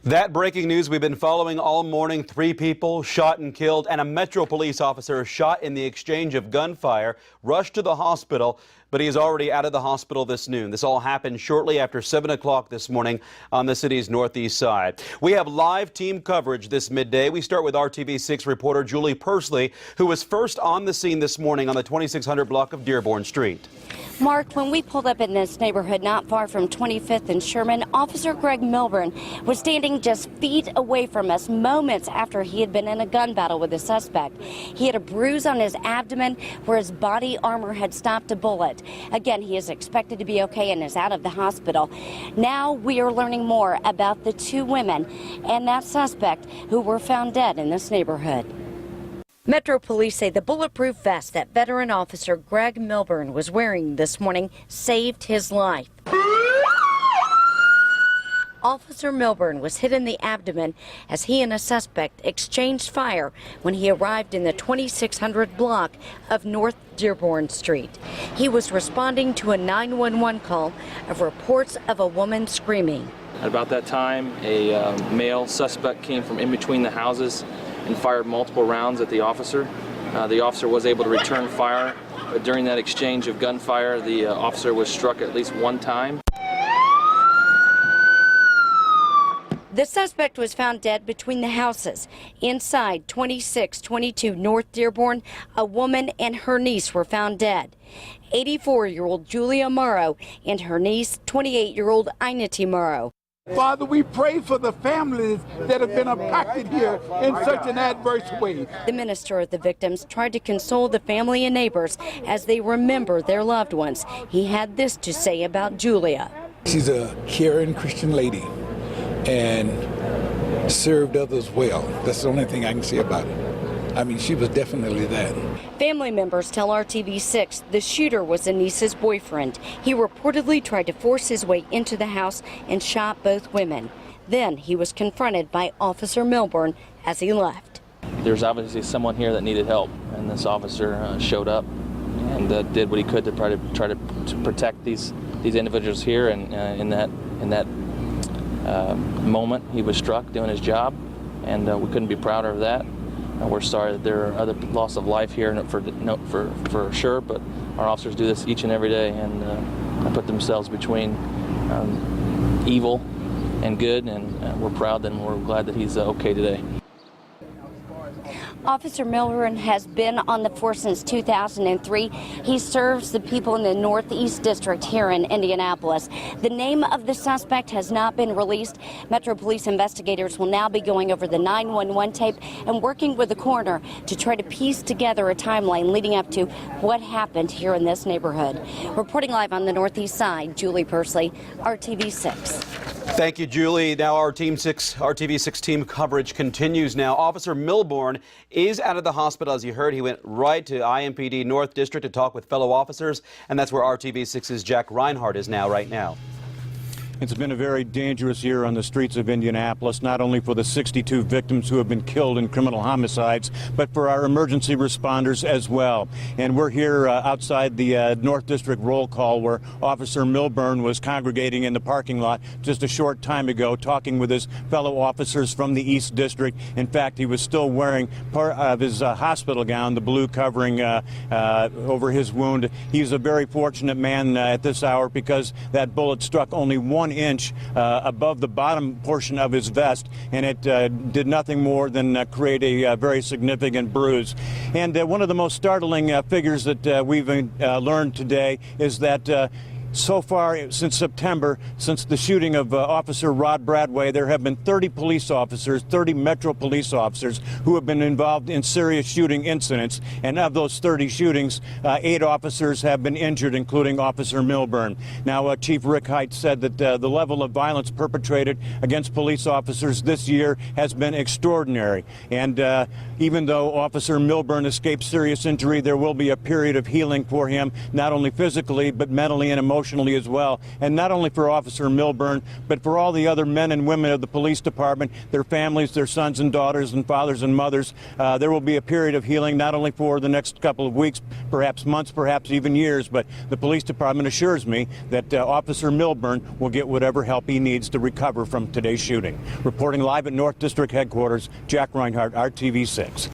That breaking news we've been following all morning. 3 people shot and killed, and a Metro police officer shot in the exchange of gunfire, rushed to the hospital, but he is already out of the hospital this noon. This all happened shortly after 7 o'clock this morning on the city's northeast side. We have live team coverage this midday. We start with RTV6 reporter Julie Persley, who was first on the scene this morning on the 2600 block of Dearborn Street. Mark, when we pulled up in this neighborhood not far from 25th and Sherman, Officer Greg Milburn was standing just feet away from us moments after he had been in a gun battle with a suspect. He had a bruise on his abdomen where his body armor had stopped a bullet. Again, he is expected to be okay and is out of the hospital. Now we are learning more about the 2 women and that suspect who were found dead in this neighborhood. Metro Police say the bulletproof vest that veteran officer Greg Milburn was wearing this morning saved his life. Officer Milburn was hit in the abdomen as he and a suspect exchanged fire when he arrived in the 2600 block of North Dearborn Street. He was responding to a 911 call of reports of a woman screaming. At about that time, a male suspect came from in between the houses and fired multiple rounds at the officer. The officer was able to return fire, but during that exchange of gunfire, the officer was struck at least 1 time. The suspect was found dead between the houses. Inside 2622 North Dearborn, a woman and her niece were found dead. 84-year-old Julia Morrow and her niece, 28-year-old Inati Morrow. Father, we pray for the families that have been impacted here in such an adverse way. The minister of the victims tried to console the family and neighbors as they remember their loved ones. He had this to say about Julia. She's a caring Christian lady and served others well. That's the only thing I can say about it. I mean, she was definitely that. Family members tell RTV6 the shooter was Anissa's boyfriend. He reportedly tried to force his way into the house and shot both women. Then he was confronted by Officer Milburn as he left. There's obviously someone here that needed help, and this officer showed up and did what he could to try to protect these individuals here. And in that moment, he was struck doing his job, and we couldn't be prouder of that. We're sorry that there are other loss of life here for sure, but our officers do this each and every day and put themselves between evil and good, and we're proud and we're glad that he's okay today. Officer Milburn has been on the force since 2003. He serves the people in the Northeast District here in Indianapolis. The name of the suspect has not been released. Metro Police investigators will now be going over the 911 tape and working with the coroner to try to piece together a timeline leading up to what happened here in this neighborhood. Reporting live on the Northeast side, Julie Persley, RTV6. Thank you, Julie. Now our RTV6 team coverage continues now. Officer Milburn is out of the hospital. As you heard, he went right to IMPD North District to talk with fellow officers, and that's where RTV6's Jack Reinhardt is right now. It's been a very dangerous year on the streets of Indianapolis, not only for the 62 victims who have been killed in criminal homicides, but for our emergency responders as well. And we're here outside the North District roll call where Officer Milburn was congregating in the parking lot just a short time ago, talking with his fellow officers from the East District. In fact, he was still wearing part of his hospital gown, the blue covering over his wound. He's a very fortunate man at this hour because that bullet struck only 1 inch above the bottom portion of his vest, and it did nothing more than create a very significant bruise. And one of the most startling figures that we've learned today is that so far, since September, since the shooting of Officer Rod Bradway, there have been 30 police officers, 30 Metro police officers who have been involved in serious shooting incidents. And of those 30 shootings, 8 officers have been injured, including Officer Milburn. Now, Chief Rick Height said that the level of violence perpetrated against police officers this year has been extraordinary. And even though Officer Milburn escaped serious injury, there will be a period of healing for him, not only physically, but mentally and emotionally. emotionally as well. And not only for Officer Milburn, but for all the other men and women of the police department, their families, their sons and daughters and fathers and mothers. There will be a period of healing not only for the next couple of weeks, perhaps months, perhaps even years, but the police department assures me that Officer Milburn will get whatever help he needs to recover from today's shooting. Reporting live at North District Headquarters, Jack Reinhardt, RTV6.